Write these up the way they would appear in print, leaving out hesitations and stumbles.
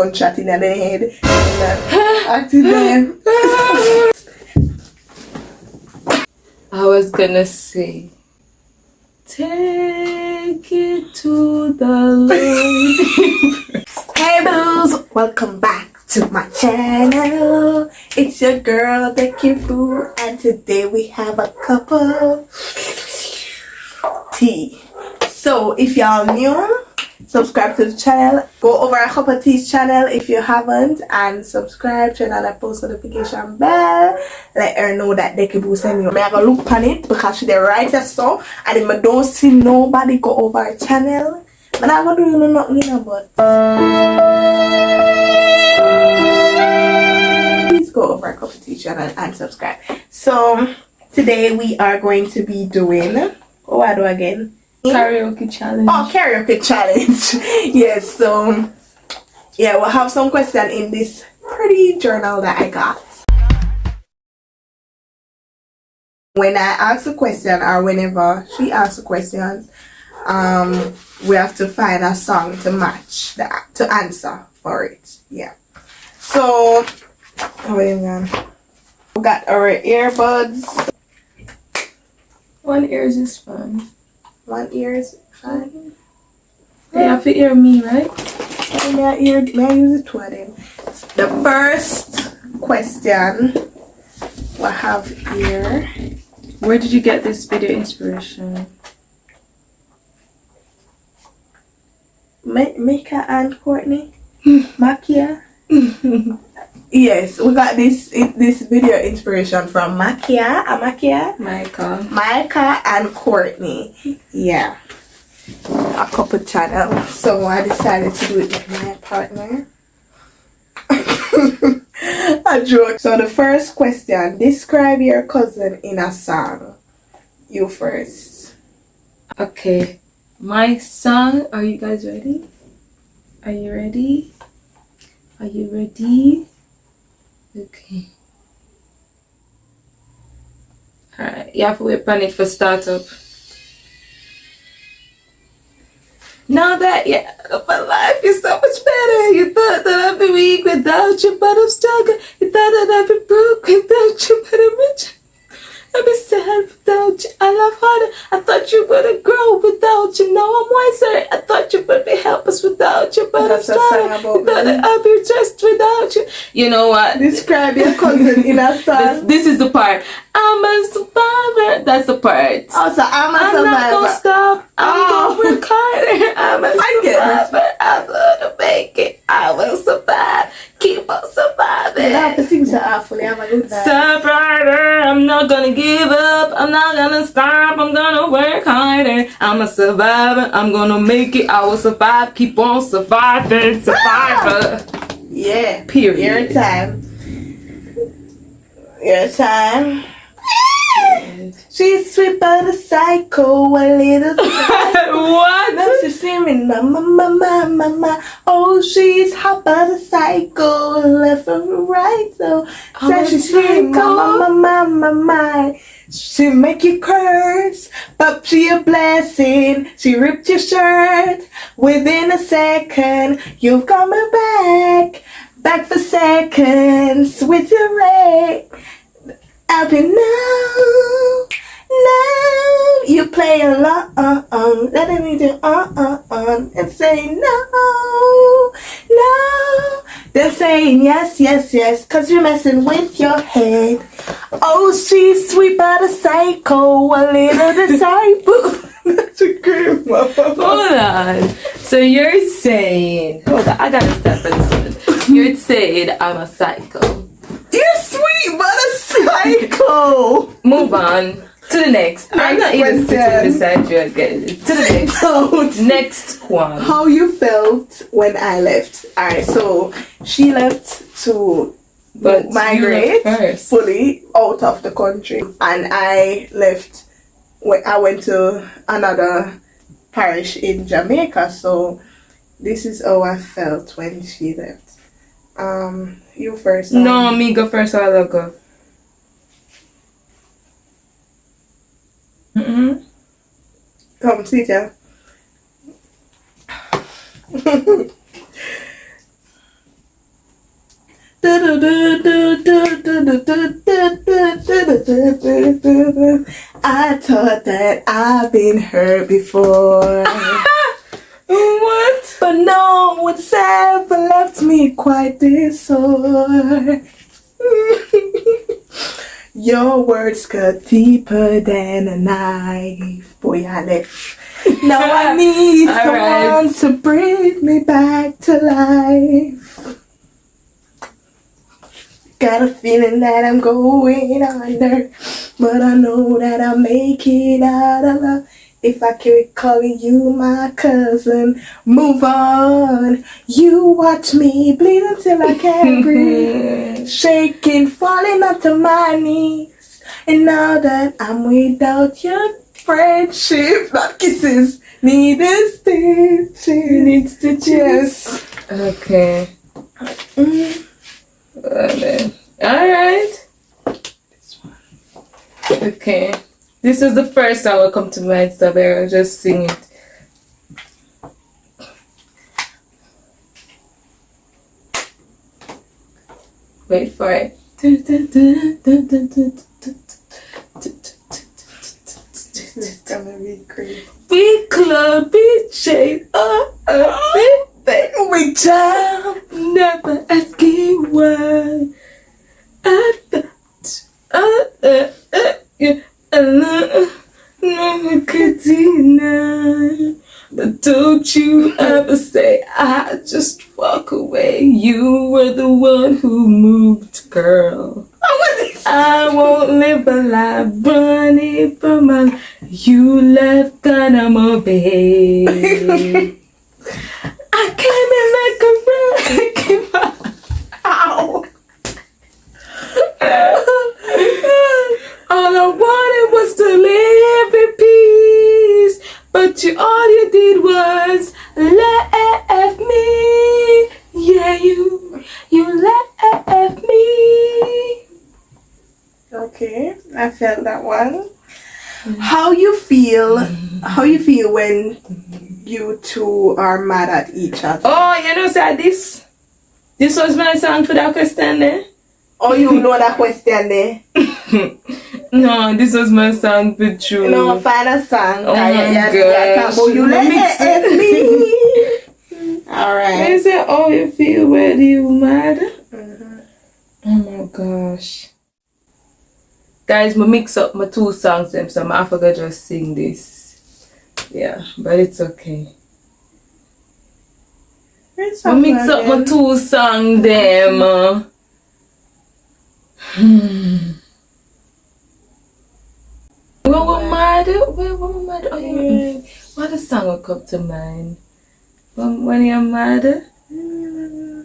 gunshot in the head. Acting them. I was gonna say, take it to the Lord. Hey boos, welcome back to my channel. It's your girl Dekiboo, and today we have a cup of tea. So if y'all new, subscribe to the channel. Go over a cup of tea's channel if you haven't, and subscribe, turn on the post notification bell. Let her know that Dekiboo send you. I go look on it because she the right so, and if I don't see nobody go over her channel, but I'm not gonna do nothing but please go over a cup of tea channel and subscribe. So today we are going to be doing what I do again? Karaoke challenge. Oh, karaoke challenge. Yes, so yeah, we'll have some question in this pretty journal that I got. When I ask a question, or whenever she asks a question, we have to find a song to match to answer for it. Yeah. So we got our earbuds. One ear is fine. One ear is fine. They have to hear me, right? May I use it to them. The first question we have here. Where did you get this video inspiration? Mika and Courtney. Makia. Yes, we got this video inspiration from Micah and Courtney. Yeah, a couple channel. So I decided to do it with my partner. A joke. So the first question: describe your cousin in a song. You first. Okay, my song. Are you guys ready? Are you ready? Are you ready? Okay. Alright, you have to wait on it for startup. Now that my life is so much better. You thought that I'd be weak without you, but I'm stronger. You thought that I'd be broke without you, but I'm rich. I'd be sad without you. I love harder. I thought you would grow without you. Now I'm wiser. I thought you would be helpless without you, but I'm stronger. You thought that I'd be just without you. You know what? Describe your cousin in a song. This is the part. I'm a survivor. That's the part. Oh, so I'm a survivor. I'm not gonna stop. I'm gonna work harder. I'm a survivor. I'm gonna make it. I will survive. Keep on surviving. You have to sing so awfully. Have a good night. Survivor. I'm not gonna give up. I'm not gonna stop. I'm gonna work harder. I'm a survivor. I'm gonna make it. I will survive. Keep on surviving. Survivor. Yeah. Period. Your time. Your time. She's sweet but a psycho, a little What? No, she's screaming, mama. Oh, she's hot but a psycho, left and right. So she's screaming, mama. She make you curse, but she a blessing. She ripped your shirt within a second. You've coming back for seconds with your ray. Up and now you play along, letting me do and say no. They're saying yes, cause you're messing with your head. Oh, she's sweet but a psycho, a little disciple. That's a great one. Hold on. So you're saying, hold on, I gotta step for this one. You're saying I'm a psycho. You're sweet but a psycho. Move on to the next. I'm not even sitting beside you again. To the next one. How you felt when I left? Alright, so she left to migrate fully out of the country, and I left when I went to another parish in Jamaica. So this is how I felt when she left. You first. No, me go first, so I'll go. Come, sit here. I thought that I've been hurt before. What? But no one's ever left me quite this sore. Your words cut deeper than a knife. Boy, I left. Now I need someone to bring me back to life. Got a feeling that I'm going under, but I know that I'll make it out alive. If I keep calling you my cousin, move on. You watch me bleed until I can't breathe. Shaking, falling onto my knees. And now that I'm without your friendship, not kisses, need stitches. Okay. Alright. Okay. This is the first song that come to mind, so I'll just sing it. Wait for it. This is gonna be crazy. We club, we chase, We jump, never asking why. No, could deny. But don't you ever say I just walk away. You were the one who moved, girl. I won't live a life running for my life. You left and I'm obeyed. I came in like a wrecking ball. ow. All I wanted was to live in peace, but all you did was left me. Yeah, you left me. Okay, I felt that one. How you feel? How you feel when you two are mad at each other? Oh, you know, sir, this was my song for that question there. Oh, you know that question there? No, this was my song for you. No, find a song. Oh my gosh. You let me. Alright. Is it how you feel when you mad? Oh my gosh. Guys, I mix up my two songs them, so I forgot just sing this. Yeah, but it's okay. I mix up my two songs them. What was mad? Oh, yeah. What a song will come to mind? When you're mad?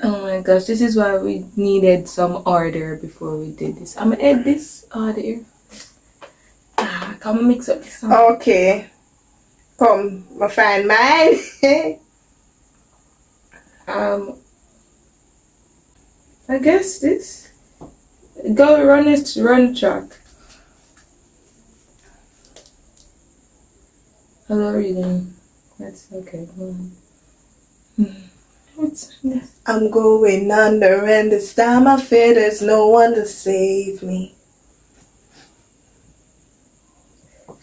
Oh my gosh, this is why we needed some order before we did this. I'm gonna add this order. Come mix up this song. Okay. Come, my find mine. I guess this. Go run track. Hello, reading. That's okay. What's this? I'm going under, and this time I fear there's no one to save me.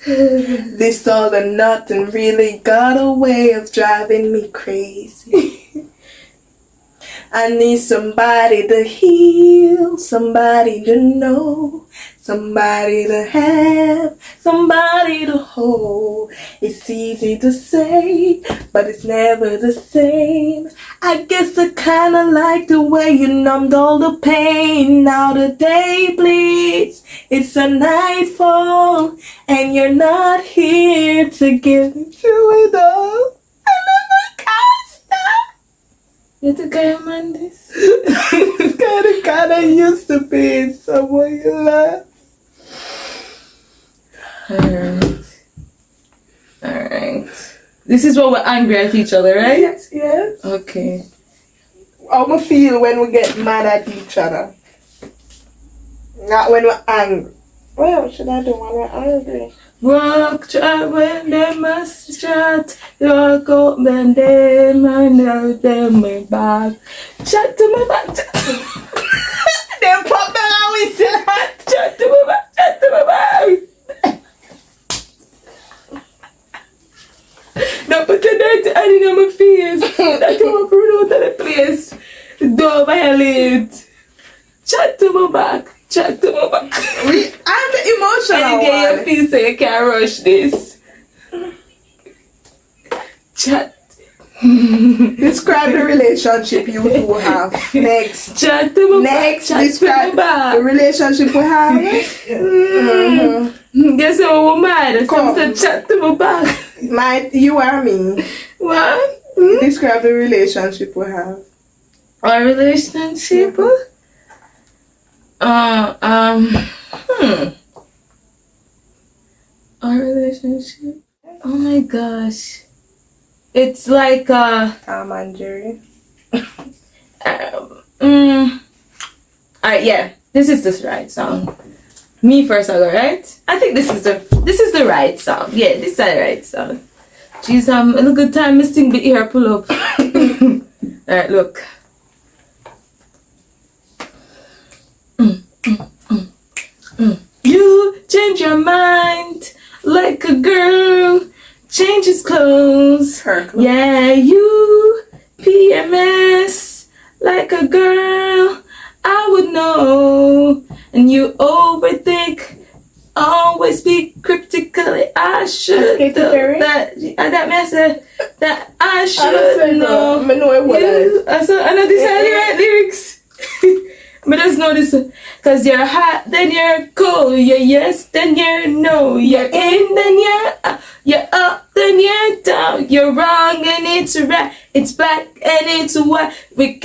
This all or nothing really got a way of driving me crazy. I need somebody to heal, somebody to know, somebody to have, somebody to hold. It's easy to say, but it's never the same. I guess I kinda like the way you numbed all the pain. Now the day bleeds, it's a nightfall, and you're not here to give me through it all. I never can't stop. You think I am on this? It's kinda used to being someone you love. Alright. This is what we're angry at each other, right? Yes. Okay. How we feel when we get mad at each other. Not when we're angry. What should I do when we're angry? Walk chat when they must chat. Walk up when they might know them my back. Chat to my back. Then pop down Chat to my back, chat to my back. Don't put your dirty hand on my face. That you want to run out of the place. Don't violate. Chat to my back. Chat to my back. I'm the emotional Any day you one. feel so you can't rush this. Chat. Describe the relationship you two have. Next. Chat to my back. Next, Chat to my describe back. the relationship we have. Guess what, mad? Come. Some said chat to my back. You are me. What? Describe the relationship we have. Our relationship? Our relationship? Oh my gosh. It's like Tom and Jerry. Alright, yeah. This is the right song. Me first, I go, right? I think this is the right song. Yeah, this is the right song. Jeez, in a good time, missing the ear pull up. Alright, look. You change your mind like a girl changes clothes. Her clothes. Yeah, you PMS like a girl. I would know, and you overthink. Always speak cryptically. I should Katy know Perry? that message that I I should know. I know it You, I know these are the right lyrics. But just know this, cause you're hot, then you're cold. You're yes, then you're no. You're in, then you're up, then you're down. You're wrong and it's right. It's black and it's white. We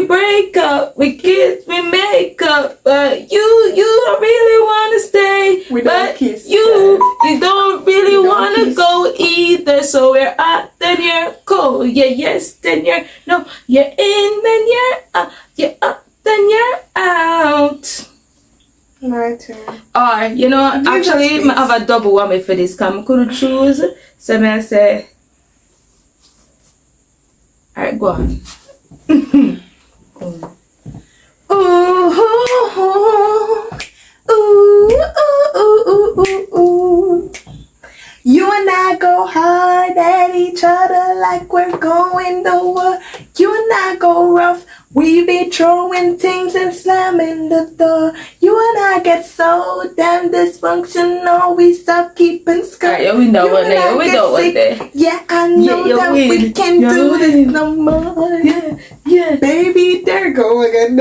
break up. We kiss, we make up. But you don't really wanna stay. We don't but kiss. you don't really We don't wanna kiss. go either. So we're hot, then you're cold. You're yes, then you're no. You're in, then you're up. Then you're out. My turn. Or, you know, Give us actually, space. I have a double whammy for this. Come, could choose. So I say, alright, go on. Ooh, ooh, ooh, ooh, ooh, ooh. You and I go hard at each other like we're going to war. You and I go rough. We be throwing things and slamming the door. You and I get so damn dysfunctional. We stop keeping score. Alright, we know You one and I day. We get know one sick. day. Yeah, I know Yeah, that you we win. can't You do this win. no more. Yeah. Baby, there go again,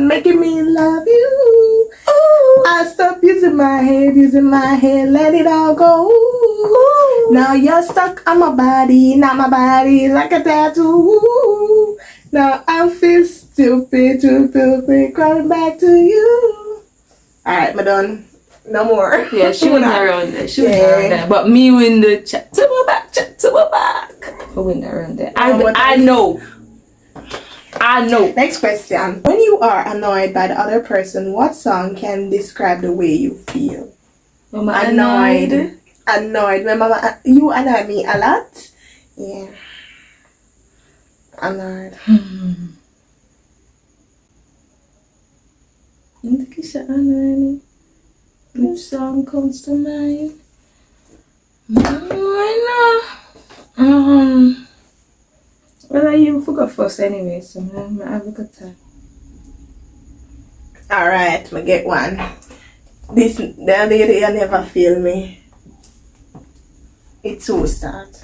making me love you. Ooh. I stop using my head, let it all go. Ooh. Now you're stuck on my body, not my body, like a tattoo. Now I feel stupid, crawling back to you. Alright, I'm done. No more. Yeah, she win around there. She win Yeah. around there. But me win the chat to my back, chat to my back. I win around there. I know. Next question. When you are annoyed by the other person, what song can describe the way you feel? Am I annoyed? Annoyed. Remember, you annoy me a lot? Yeah. Annoyed. I think it's annoyed. Which song comes to mind? Well, you forgot first anyway, so I have a good time. Alright, I get one. This, the other day, you never feel me. It's so start.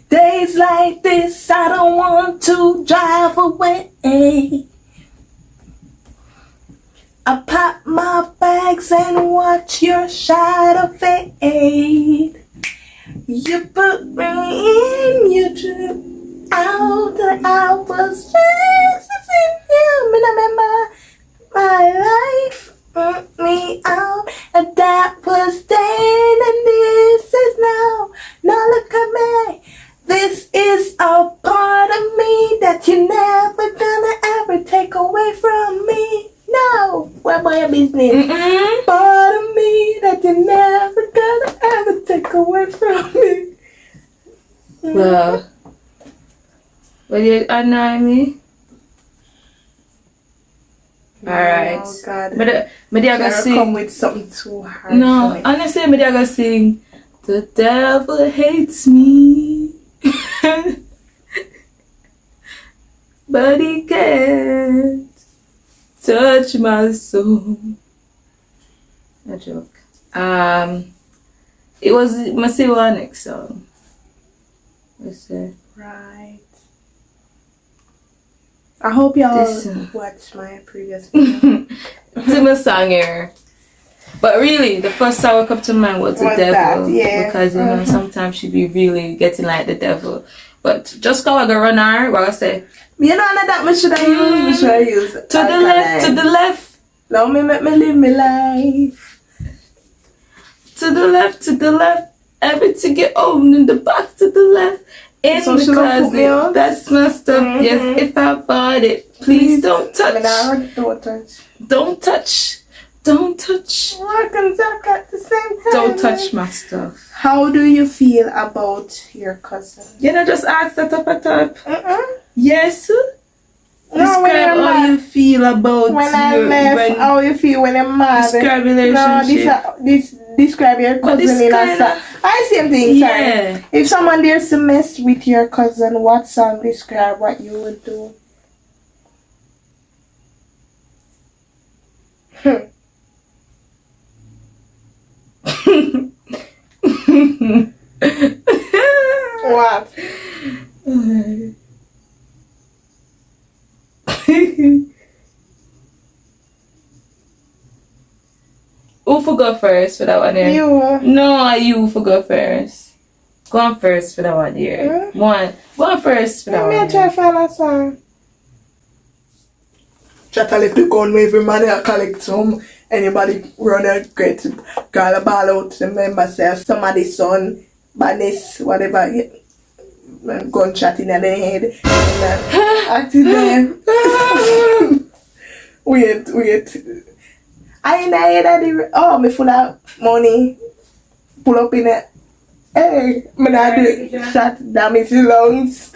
Days like this, I don't want to drive away. I pop my bags and watch your shadow fade. You put me in, you trip out that I was just in you. And I remember my life burnt me out, and that was then, and this is now. Now look at me. This is a part of me that you never gonna ever take away from me. No, what about your business? Part of me that you never gonna ever take away from me. Well, Will you annoy me? Alright. Oh God. But I gotta Come sing. with something too hard. No, for me. honestly, I gotta sing. The devil hates me. But he can't touch my soul. A joke. It was my next song. What's that? Right. I hope y'all This, watched my previous video. It's a song here. But really, the first song that come to mind was the What's devil. that? Yeah. Because, you know, sometimes she be really getting like the devil. But just go and go run her, what I say? You know that much should I use? Me should I use? To the left, to the left. Now me make me live my life. To the left, to the left. Everything you own in the box to the left. In So the she don't put me on? closet. That's my stuff. Yes, if I bought it, please don't touch. Don't touch. Don't touch. Don't touch. Work and talk at the same time. Don't touch my stuff. How do you feel about your cousin? You know, just ask that up at top. Yes. No, when Describe you're how mad. you feel about When I your left, how you feel when you're mad? describe No, relationship. this describe your But cousin this in a kinda- song. I same thing, sorry. Yeah. If someone dares to mess with your cousin, what song describe what you would do? What? Who for go first for that one here? You. No, you for go first. Go on first for that one here. One. Go on first for that Let me one. try Here. to find a song. Try to lift the gun with every man I collect some. Anybody run a great call a ball out to remember say somebody's son, badness, whatever. Gunshot in the head. Accident. Wait. I in the head of the oh me full of money. Pull up in it. Hey, me not do shot damage the lungs.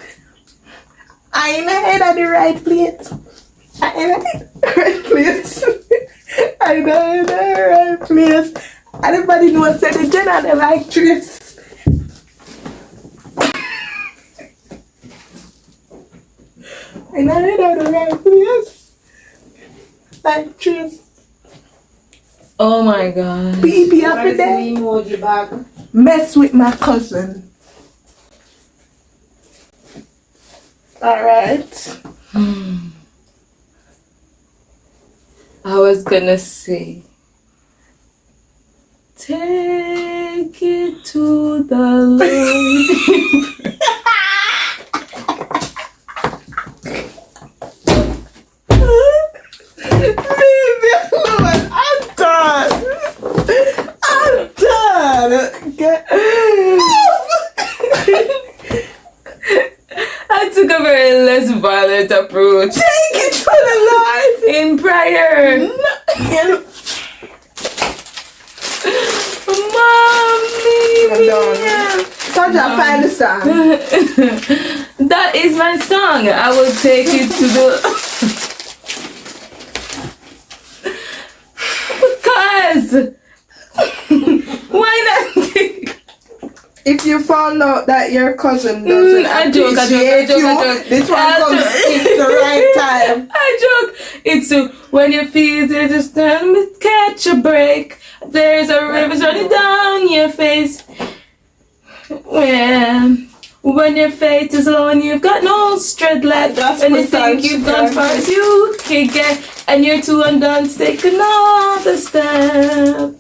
I in the head of the right place. I in the right place. I in the right place. Everybody knows that the general they like trees. I know the right place. Like trees. Oh my god. Pee every day. Mess with my cousin. Alright. I was gonna say, take it to the Lord. Leave me alone. I'm done. Okay. I took a very less violent approach. Take it to the Lord. In prayer. Mommy. I'm done. Can't you find the song? That is my song. I will take it to the. Because. Why not? If you found out that your cousin doesn't I joke. appreciate you, this one comes in the right time. I joke. It's when you feel it, just time to catch a break. There's a river running down your face. When your fate is low and you've got no strength left, That's and you what think sounds you've gone good. far as you can get, and you're too undone to take another step.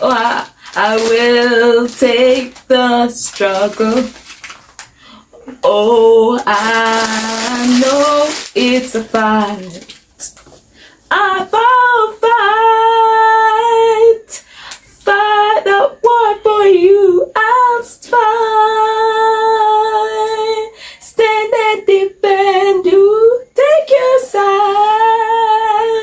Oh, I will take the struggle. Oh, I know it's a fight. I will fight a war for you. I'll fight, stand and defend you. Take your side.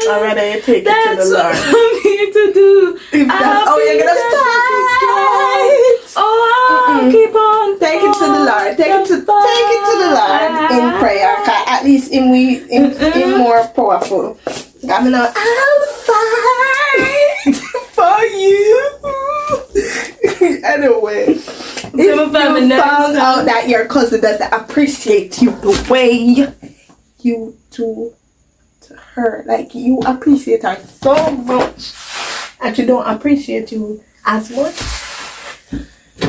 Alright, you take it to That's the what Lord. I'm here to do. If that's I'll how you're be gonna the fight. fight. Oh, I'll keep on. Take it to to the Lord. Take it to the Lord in prayer. 'Cause at least in more powerful. I'm gonna I'll fight for you. Anyway, if you found out that your cousin doesn't appreciate you the way you do to her, like you appreciate her so much, and she don't appreciate you as much,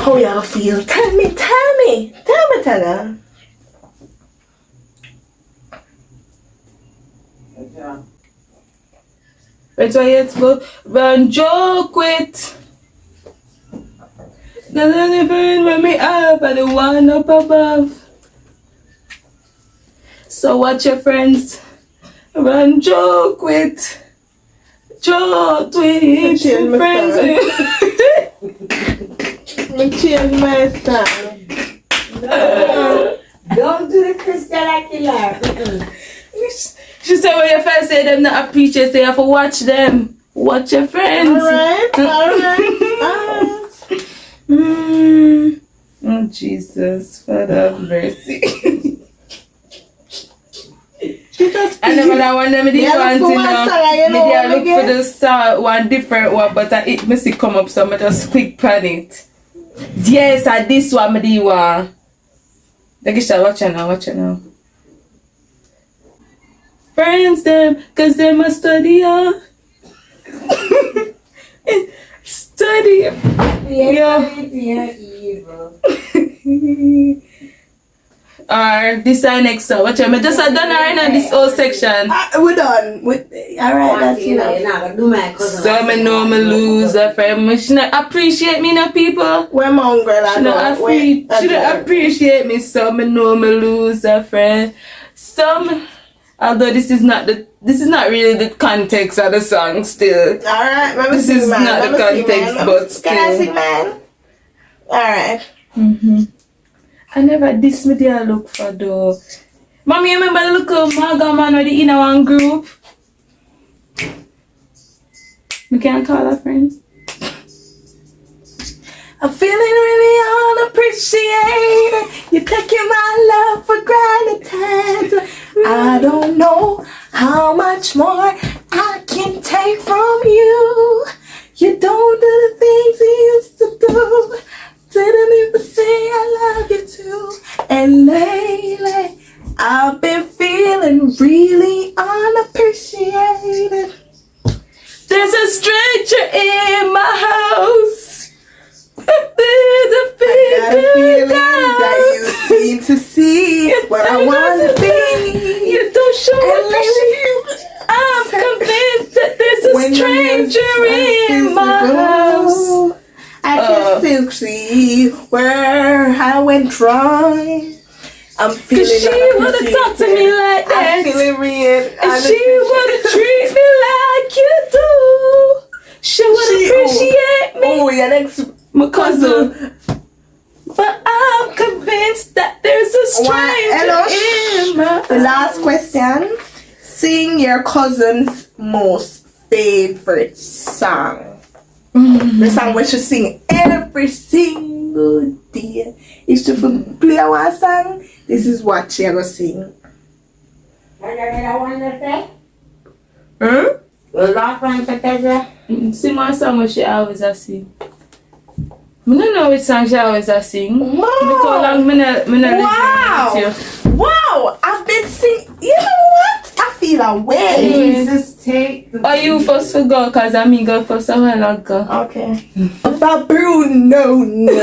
how y'all feel? Tell me. That's why it's run joke with. Nothing when me up and the one up above. So watch your friends run joke with your friends. Me change my style. Don't do the Christian killer. She said when your friends say them not appreciate, so you have to watch them. Watch your friends. Alright. Oh Jesus, Father have mercy. I never that one them did want to know. Me look for the song, one different one, but I it must come up, so I just click on it. Yes, and this one me did want. Watch it now. Friends them, cause they must study study. Yeah, evil. Or this our next song. Watch out, I just done right now this whole section. We're done. Alright, that's enough. So me know me lose a friend. Me she not appreciate me no people. Where mongrel She not appreciate me, so me know me lose a friend. Some, although this is not really the context of the song still. Alright, this is not the context, but still. Can I sing, man? Alright. I never this me there look for though. Mommy, you remember the little Maga man with the inner one group? We can't call her friend. I'm feeling really unappreciated. You're taking my love for granted. I don't know how much more I can take from you. You don't do the things you used to do. Didn't even say I love you too. And lately, I've been feeling really unappreciated. There's a stranger in my house. There's a feeling that you seem to see where I want to be. You don't show appreciation. I'm convinced that there's a stranger in my house. I can still see where I went wrong. I'm feeling. Cause she wanna talk to me like that. I'm feeling real. And she wanna treat me like you do. She wanna appreciate me. Oh, yeah, that's my cousin. But I'm convinced that there's a stranger in my house. The last question. Sing your cousin's most favorite song. The song we should sing every single day. If you play our song, this is what she will sing. Sing one song what she always a sing. I don't know which song she always a sing. Wow! Because long me not Wow! I've been singing. You know what? I feel away. Jesus, take the. Are you first to go? Cause I me go first a while ago. Okay. About Bruno, no. I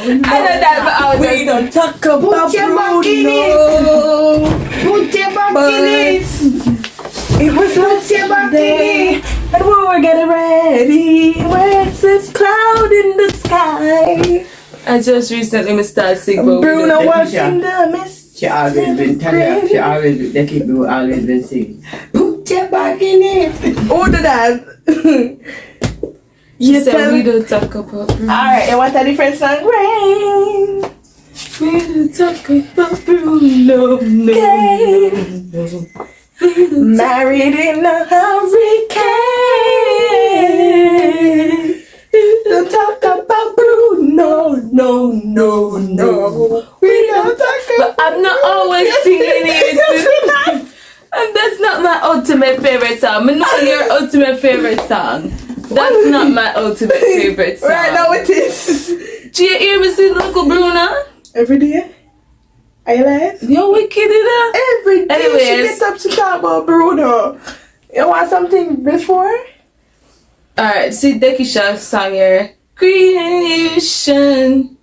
know that, but I was We don't talk about Put your back in Bruno. Put your back in it. It was Put your back in day, it. and we were getting ready. Where it's this cloud in the sky. I just recently started singing. Bruno was in the mist. She always been telling. She always Dekiboo always been singing. Put your back in it. Oh, the dad. You said we don't talk about Bruno. Alright, and what's a different song? Rain. We don't talk about Bruno. No. Married in a hurricane. Don't talk about Bruno. no, no, no. We don't talk But I'm not always singing it. And that's not my ultimate favorite song. I know your ultimate favorite song. That's not my ultimate favorite song. Right now it is. Do you hear me sing Uncle Bruno? Every day. Are you live? Yo, wicked it up. Every day she Anyways. gets up to talk about Bruno. You want something before? Alright, see Dekisha's song here. Creation.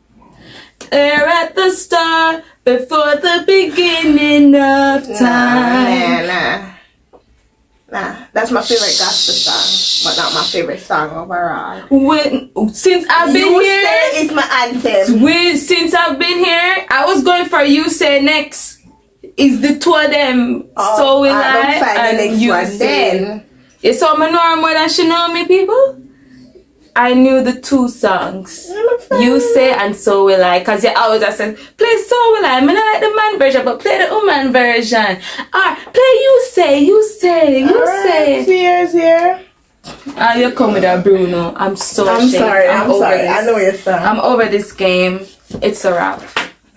There at the start, before the beginning of time. Nah. That's my favorite gospel song, but not my favorite song overall. Since I've been You here, Say it's my anthem. since I've been here, I was going for You Say next. Is the two of them, So Will I and You Say. Then. You saw me know her more than she know me, people? I knew the two songs. You Say and So Will I. Because you always just said, play So Will I. I mean, I like the man version, but play the woman version. Or play You Say, You Say, You Say. Cheers here. Ah, you come with that, Bruno. I'm so I'm ashamed. sorry. I'm over sorry. this. I know your song. I'm over this game. It's a wrap.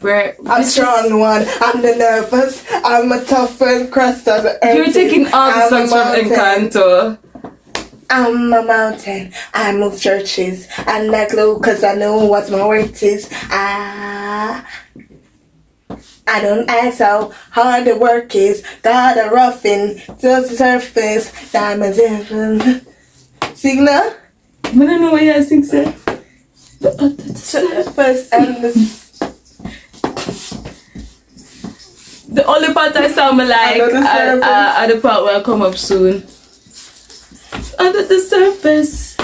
I'm strong one. I'm the nervous. I'm a tough and crust of the earth. You're taking all the songs from Encanto. I'm a mountain. I move churches. And I glow cause I know what my worth is. I don't ask how hard the work is. Got a roughing to the surface. Diamonds in Signal? I don't know what you sing, sir. Surface and The only part I sound like are the part where I come up soon. Under the surface,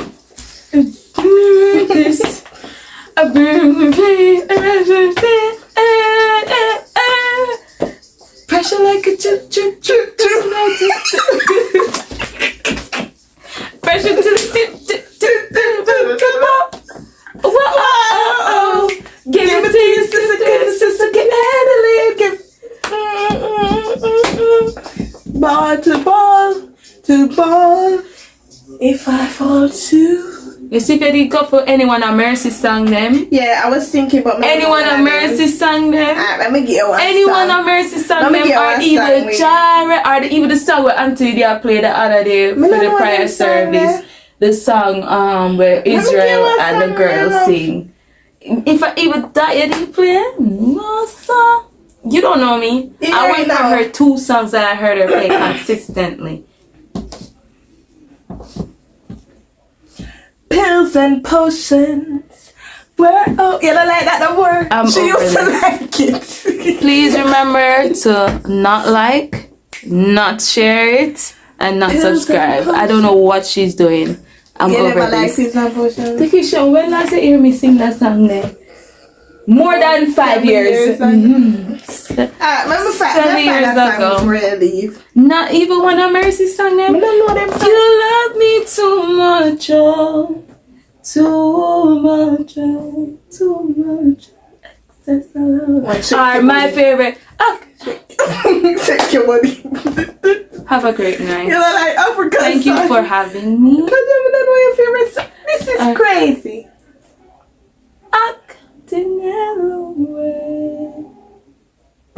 pressure like a chip, chip, chip, chip. Pressure to the tip, tip, tip, tip, come on. Whoa, give it to your sister, can handle it. ball to ball to ball. If I fall too. You see if you did go for Anyone a Mercy song them. Yeah, I was thinking about Anyone a Mercy song them. Let me get one. Anyone song. a Mercy song Let me them get or one even song with- Jara or even the song where Auntie Dia played the other day for Me the know what prayer them song service. there. The song where get Israel one and the song girls there. sing. If I even that you didn't play, no song. You don't know me. Yeah, I went right for now. her 2 songs that I heard her play consistently. Pills and potions. Where you don't like that no more. I'm She over used to this. like it. Please remember to not like, not share it, and not Pills and subscribe. I don't know what she's doing. I'm You over never like this. pills and potions. Dekisha, when last you hear me sing that song there? More than 5 years. Remember 7 5 years that ago. song really. Not even one of Mercy song I them. don't know them songs. You love me too much, oh, too much, oh, too much. Excess love. Are my favorite. Take your money. Have a great night. You know, like Africa. Thank you for having me. Because you don't know your favorite song. This is crazy.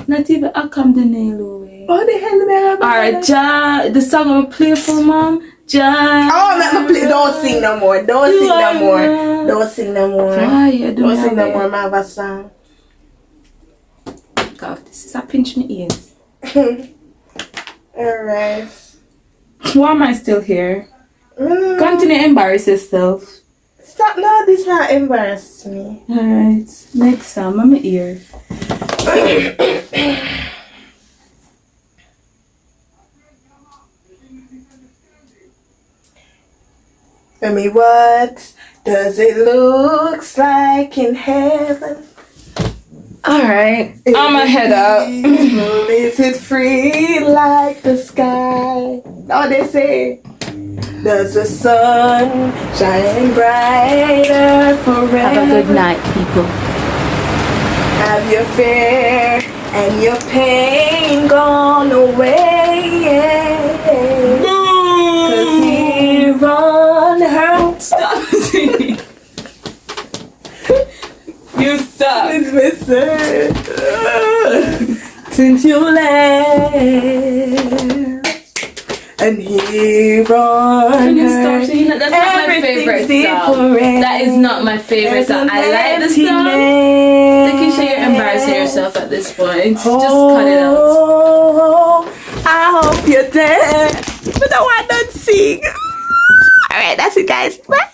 Not even I come the nail away. Oh, the hell am I? Alright, Ja, the song I'm play for mom. Ja. Oh, let me play. Don't sing no more. Don't You sing no are more. my- Don't sing no more. Fire, Don't sing no more. I have a song. God, this is a pinch my ears. Alright. Why am I still here? Continue to embarrass yourself. Stop. No, this not embarrass me. Alright, next song, I'm ear. Tell me what does it look like in heaven? Alright, I'ma head up. Is it free like the sky? Oh, they say. Does the sun shine brighter forever? Have a good night, people. Have your fear and your pain gone away? Cause here on earth. Stop singing. You suck. It's missing. Since you left. And here on Can you stop earth, singing that? That's not my favorite everything's song. different. That is not my favorite song. I like the song. Dekisha, you're embarrassing yourself at this point. Just cut it out. Oh, I hope you're dead. But no, I don't sing. Alright, that's it, guys. Bye.